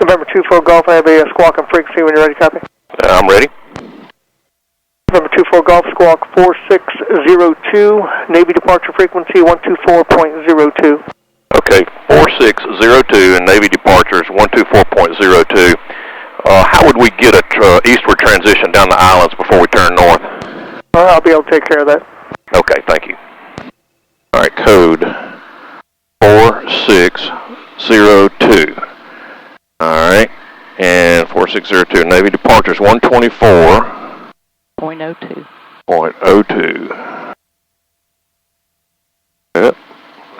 November 24 Golf, I have a squawk on frequency when you're ready, copy. I'm ready. November 24 Golf, squawk 4602, Navy departure frequency 124.02. Okay, 4602 and Navy departures 124.02. How would we get a eastward transition down the islands before we turn north? I'll be able to take care of that. Okay, thank you. All right, code 4602. All right, and 4602, Navy departures 124.02. Yep,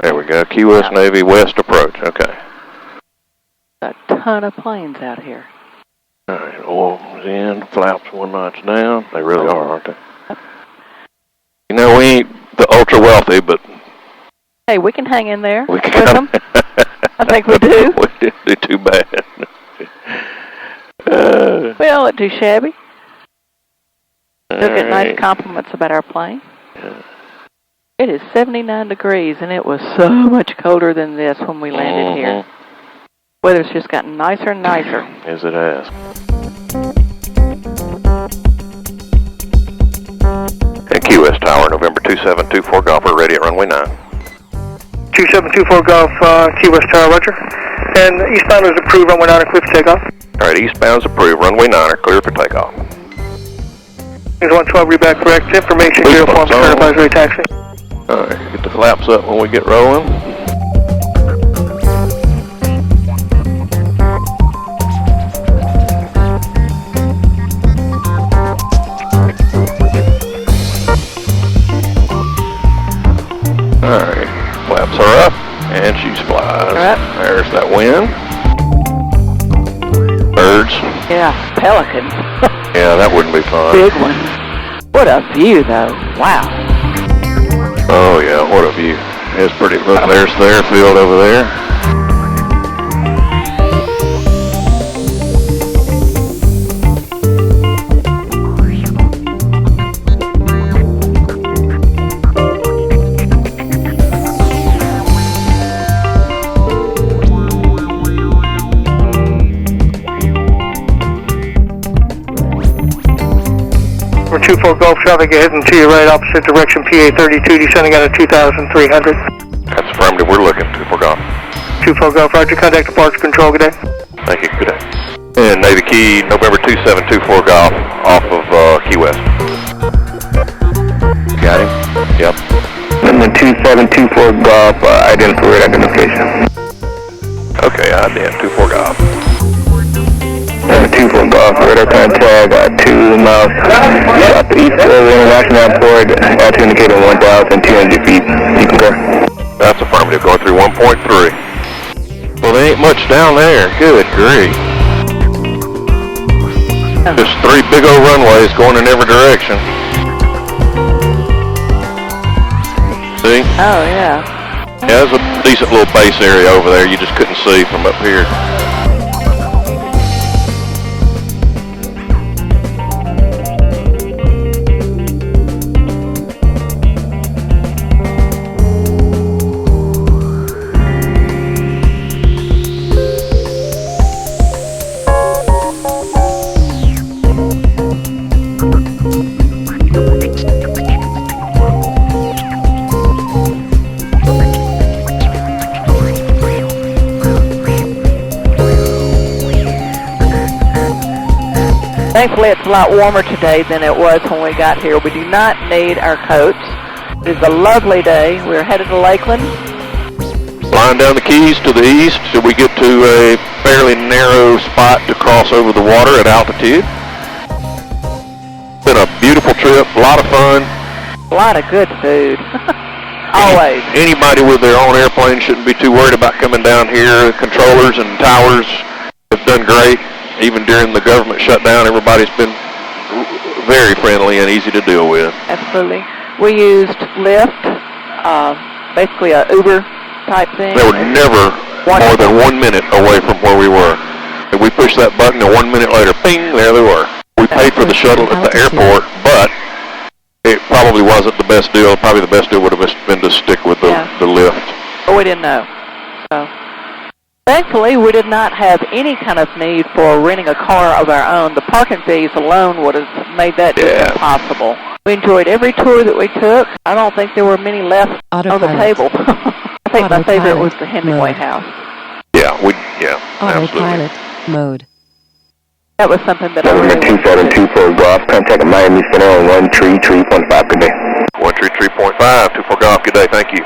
there we go. Key West Navy West approach. Okay. A ton of planes out here. All right, oil's in, flaps 1 notch down. They really are, aren't they? You know, we ain't the ultra wealthy, but hey, we can hang in there with them. I think we do. We didn't do too bad. We don't look too shabby. They'll get nice right. compliments about our plane. Yeah. It is 79 degrees, and it was so much colder than this when we landed here. Weather's just gotten nicer and nicer. Yes, it has. And Key West Tower, November 2724 Golf, we're ready at runway 9. 2724 Golf, Key West Tower, roger. And eastbound is approved, runway 9 are clear for takeoff. All right, eastbound's approved, runway 9 are clear for takeoff. Here's 112, read back correct. Information, uniform, current advisory taxi. All right, get the flaps up when we get rolling. All right, flaps are up, and she flies. There's that wind. Birds. Yeah, pelicans. Yeah, that wouldn't be fun. Big one. What a view, though. Wow. Oh, yeah, what a view. It's pretty. Look, there's their field over there. We're 24 Golf traffic heading to your right, opposite direction, PA 32, descending out of 2,300. That's affirmative. We're looking. 24 Golf. 24 Golf, roger. Contact departure control. Good day. Thank you. Good day. And Navy Key, November 2724 Golf, off of Key West. Got him? Yep. Number 2724 Golf, identification. Okay, ident 24 Golf. 24 Golf, radar contact, 2 miles southeast of the International Airport, altitude indicator 1,200 feet. You concur? That's affirmative, going through 1.3. Well, there ain't much down there. Good grief. Just 3 big old runways going in every direction. See? Oh, yeah. Yeah, there's a decent little base area over there you just couldn't see from up here. Thankfully, it's a lot warmer today than it was when we got here. We do not need our coats. It is a lovely day. We're headed to Lakeland. Flying down the Keys to the east till we get to a fairly narrow spot to cross over the water at altitude. Been a beautiful trip, a lot of fun. A lot of good food. Always. Anybody with their own airplane shouldn't be too worried about coming down here. Controllers and towers have done great. Even during the government shutdown, everybody's been very friendly and easy to deal with. Absolutely. We used Lyft, basically a Uber type thing. They were never more than 1 minute away from where we were. And we pushed that button and 1 minute later, bing, there they were. We paid for the shuttle at the airport, but it probably wasn't the best deal. Probably the best deal would have been to stick with the Lyft. But we didn't know. So Thankfully, we did not have any kind of need for renting a car of our own. The parking fees alone would have made that just impossible. We enjoyed every tour that we took. I don't think there were many left on the table. I think my favorite was the Hemingway House. Yeah, Autopilot mode. That was something that I really wanted to do. 272 for golf, contact Miami Center on 133.5, good day. 133.5, 24 golf, good day, thank you.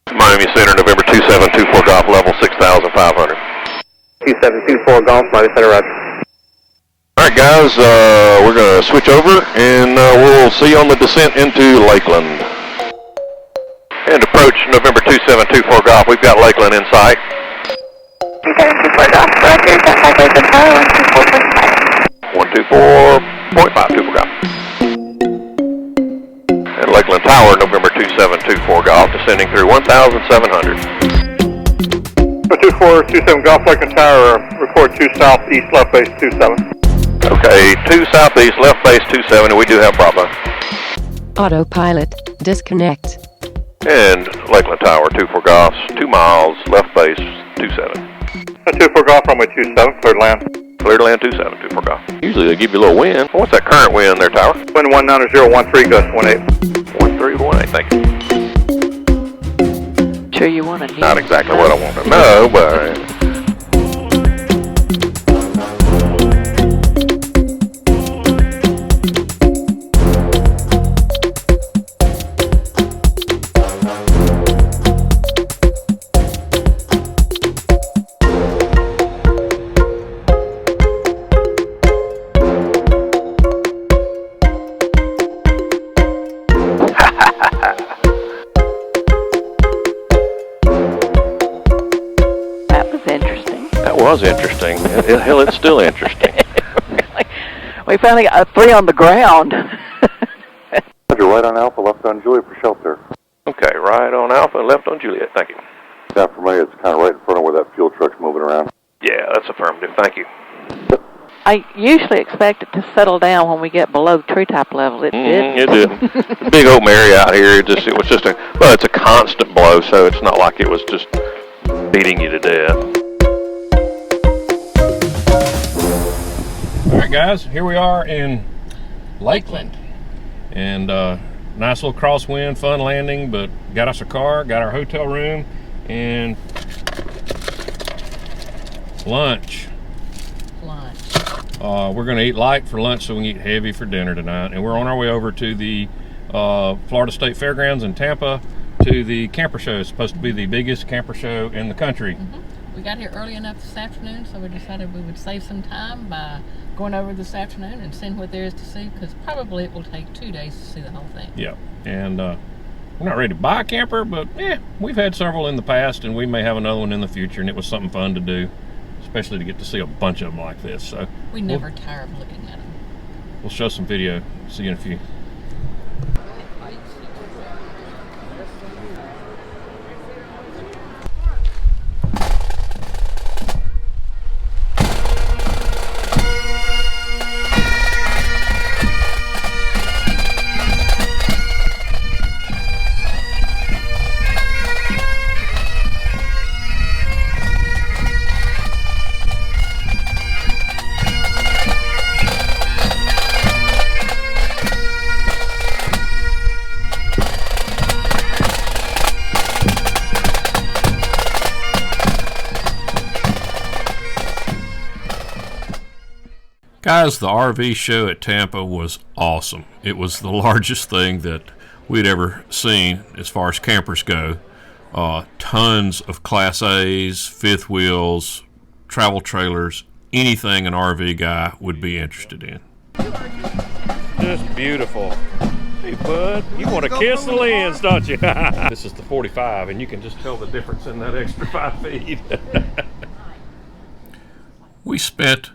Miami Center, November 2724 golf, level 6,500. 2724 golf, Miami Center, roger. Alright guys, we're going to switch over and we'll see you on the descent into Lakeland. And approach November 2724 golf, we've got Lakeland in sight. 2724 golf, roger, contact Lakeland Tower, 124.5, 24 golf. And Lakeland Tower, November 2724 golf, descending through 1,700. 2427 golf, Lakeland Tower, report 2 southeast, left base 27. Okay, 2 southeast, left base 27, and we do have Bravo. Autopilot disconnect. And Lakeland Tower, 24 golf, 2 miles, left base 27. 24 golf, runway 27, cleared land. Clear to land 27, 24 golf. Usually they give you a little wind. What's that current wind there, Tower? Wind 19013, gust 18. 1318, thank you. Sure you want to hear? Not exactly what I want to know, but... was interesting. Hell, it's still interesting. We finally got 3 on the ground. Roger, right on Alpha, left on Juliet for shelter. Okay, right on Alpha, left on Juliet. Thank you. Down for me, it's kind of right in front of where that fuel truck's moving around. Yeah, that's affirmative. Thank you. I usually expect it to settle down when we get below treetop level. It didn't. It didn't. Big open area out here. It's a constant blow, so it's not like it was just beating you to death. All right, guys, here we are in Lakeland, and nice little crosswind, fun landing, but got us a car, got our hotel room, and lunch. We're going to eat light for lunch so we can eat heavy for dinner tonight, and we're on our way over to the Florida State Fairgrounds in Tampa to the camper show. It's supposed to be the biggest camper show in the country. We got here early enough this afternoon, so we decided we would save some time by going over this afternoon and seeing what there is to see, because probably it will take 2 days to see the whole thing. Yeah, and we're not ready to buy a camper, but we've had several in the past, and we may have another one in the future, and it was something fun to do, especially to get to see a bunch of them like this. So we never tire of looking at them. We'll show some video. See you in a few. Guys, the RV show at Tampa was awesome. It was the largest thing that we'd ever seen as far as campers go. Tons of Class A's, fifth wheels, travel trailers, anything an RV guy would be interested in. Just beautiful. Hey, bud, you want to kiss the lens, don't you? This is the 45, and you can just tell the difference in that extra 5 feet. We spent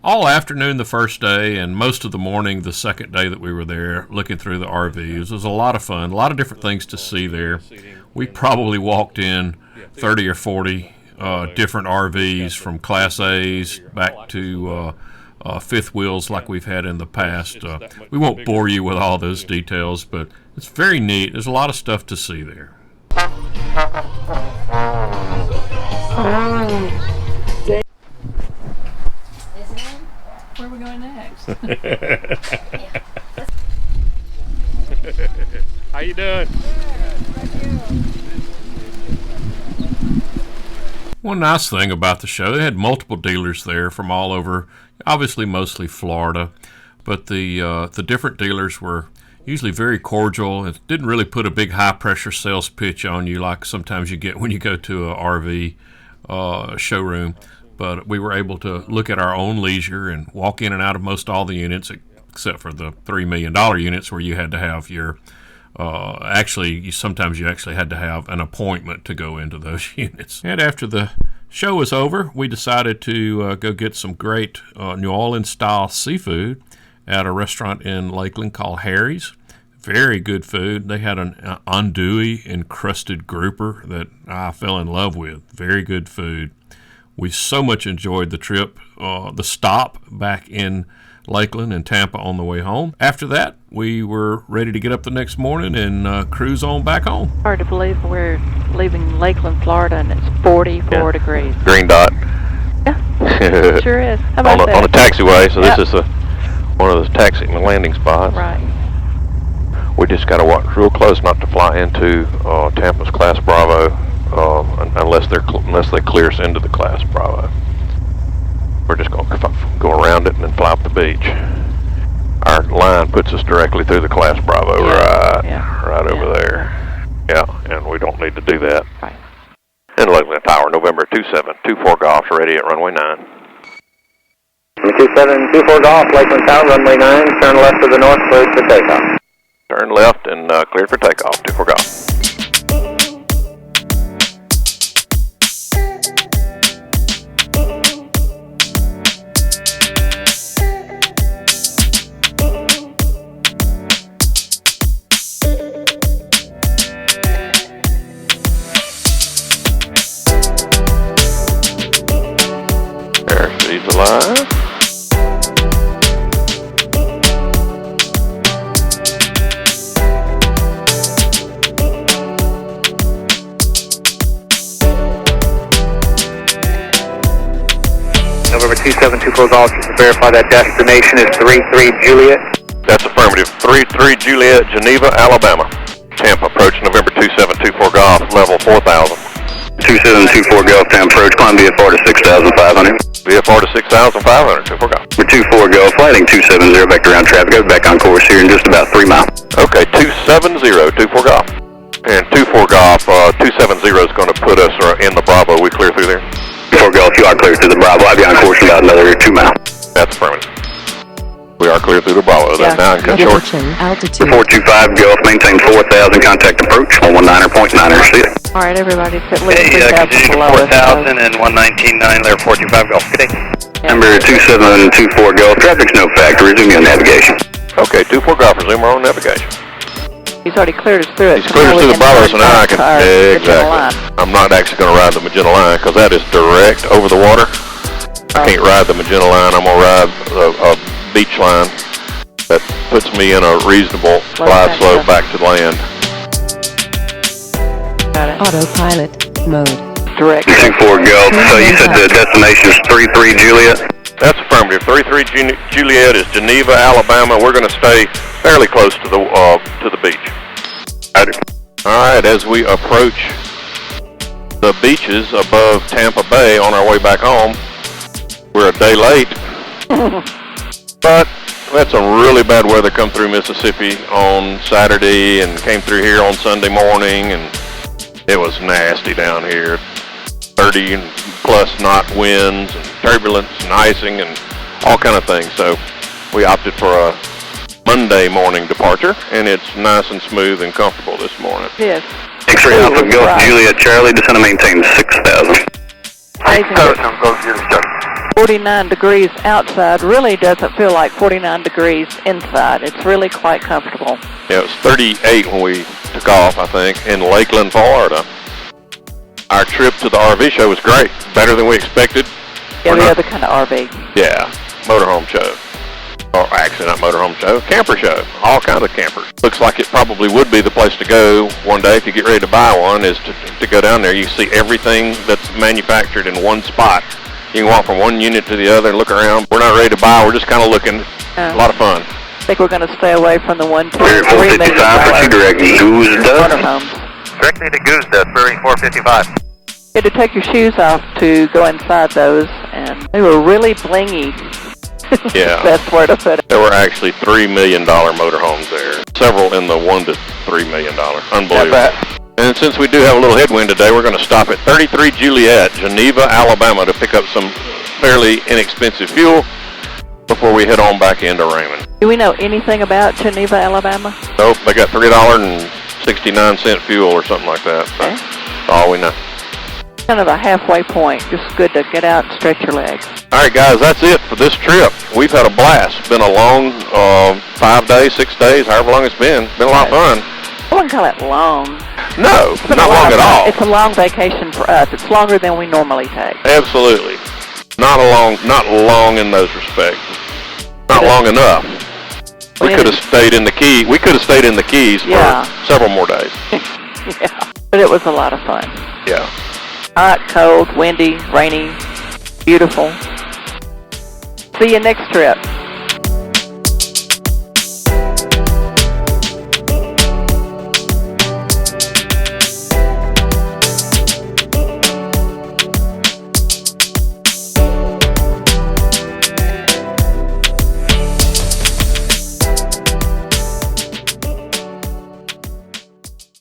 all afternoon the first day and most of the morning the second day that we were there looking through the RVs. It was a lot of fun, a lot of different things to see there. We probably walked in 30 or 40 different RVs, from Class A's back to fifth wheels like we've had in the past. We won't bore you with all those details, but it's very neat. There's a lot of stuff to see there. Where are we going next? How you doing? One nice thing about the show, they had multiple dealers there from all over, obviously mostly Florida, but the different dealers were usually very cordial. It didn't really put a big high-pressure sales pitch on you like sometimes you get when you go to a RV showroom. But we were able to look at our own leisure and walk in and out of most all the units, except for the $3 million units where you had to have your sometimes you actually had to have an appointment to go into those units. And after the show was over, we decided to go get some great New Orleans-style seafood at a restaurant in Lakeland called Harry's. Very good food. They had an andouille encrusted grouper that I fell in love with. Very good food. We so much enjoyed the trip, the stop back in Lakeland and Tampa on the way home. After that, we were ready to get up the next morning and cruise on back home. Hard to believe we're leaving Lakeland, Florida, and it's 44 degrees. Green dot. Yeah, it sure is. How about that? On a taxiway, so this is one of those taxi landing spots. Right. We just got to watch real close not to fly into Tampa's Class Bravo unless they clear us into the Class Bravo. We're just going to go around it and then fly up the beach. Our line puts us directly through the Class Bravo, right over there. Yeah, and we don't need to do that. Right. And Lakeland Tower, November 2724 Golf, ready at runway 9. 2724 Golf, Lakeland Tower, runway 9, turn left to the north, cleared for takeoff. Turn left and cleared for takeoff, 24 Golf. Airspeed's alive. November 2724 Golf, just to verify that destination is 33 Juliet. That's affirmative. 33 Juliet, Geneva, Alabama. Tampa, approach November 2724 Golf, level 4000. 2724 Golf, Tampa approach, climb VFR to 6,500. VFR to 6,500, 24 Golf. For 24 Golf, flighting 270, back to ground traffic, go back on course here in just about 3 miles. Okay, 270, 24 Golf. And 24 Golf, 270 is going to put us in the Bravo. We clear through there? 24 Golf, you are clear through the Bravo. I'll be on course in about another 2 miles. That's affirmative. We are clear through the Bravo. That's now cut short. Altitude. 425 Golf, maintain 4,000, contact approach, 119.9 receive. All right, everybody, it's at least 3,000 below us. 4,000 and 119.9 there, 425 Golf. Good day. Number 2724 Golf, traffic's no factor, resume your navigation. Okay, 24 Golf, resume our own navigation. He's already cleared us through it. He's cleared us through the Bravo, so now I can... Exactly. I'm not actually going to ride the Magenta line because that is direct over the water. I can't ride the Magenta line. I'm going to ride a beach line that puts me in a reasonable glide slope back to land. Got it. Autopilot mode. Direct. 24 Golf, so you said the destination is 33 Juliet? That's affirmative. 33 Juliet is Geneva, Alabama. We're going to stay fairly close to the beach. All right, as we approach the beaches above Tampa Bay on our way back home, we're a day late. But we had some really bad weather come through Mississippi on Saturday and came through here on Sunday morning, and it was nasty down here. 30 and plus knot winds and turbulence and icing and all kind of things. So we opted for a Monday morning departure, and it's nice and smooth and comfortable this morning. Yes. X-ray Alpha Golf Juliet Charlie, descend to maintain 6,000. 49 degrees outside really doesn't feel like 49 degrees inside. It's really quite comfortable. Yeah, it was 38 when we took off, I think, in Lakeland, Florida. Our trip to the RV show was great, better than we expected. Yeah, the other kind of RV. Yeah, motorhome show. or actually not motorhome show, camper show. All kinds of campers. Looks like it probably would be the place to go one day if you get ready to buy one, is to go down there. You see everything that's manufactured in one spot. You can walk from one unit to the other and look around. We're not ready to buy, we're just kind of looking. A lot of fun. I think we're going to stay away from the 1, 2, 3 455, million direct motorhomes. Directly to Guzda, Prairie 455. You had to take your shoes off to go inside those, and they were really blingy. Yeah. Best word to put it. There were actually $3 million motorhomes there. Several in the $1 to $3 million. Unbelievable. And since we do have a little headwind today, we're going to stop at 33 Juliet, Geneva, Alabama, to pick up some fairly inexpensive fuel before we head on back into Raymond. Do we know anything about Geneva, Alabama? Nope, they got $3.69 fuel or something like that. Okay. That's all we know. Kind of a halfway point. Just good to get out and stretch your legs. All right, guys, that's it for this trip. We've had a blast. It's been a long 5 days, 6 days, however long it's been. Been a lot of fun. I wouldn't call it long. No, not long at all. It's a long vacation for us. It's longer than we normally take. Absolutely. Not long in those respects. Not long enough. We could have stayed in the Keys. We could have stayed in the Keys for several more days. Yeah, but it was a lot of fun. Yeah. Hot, cold, windy, rainy, beautiful. See you next trip.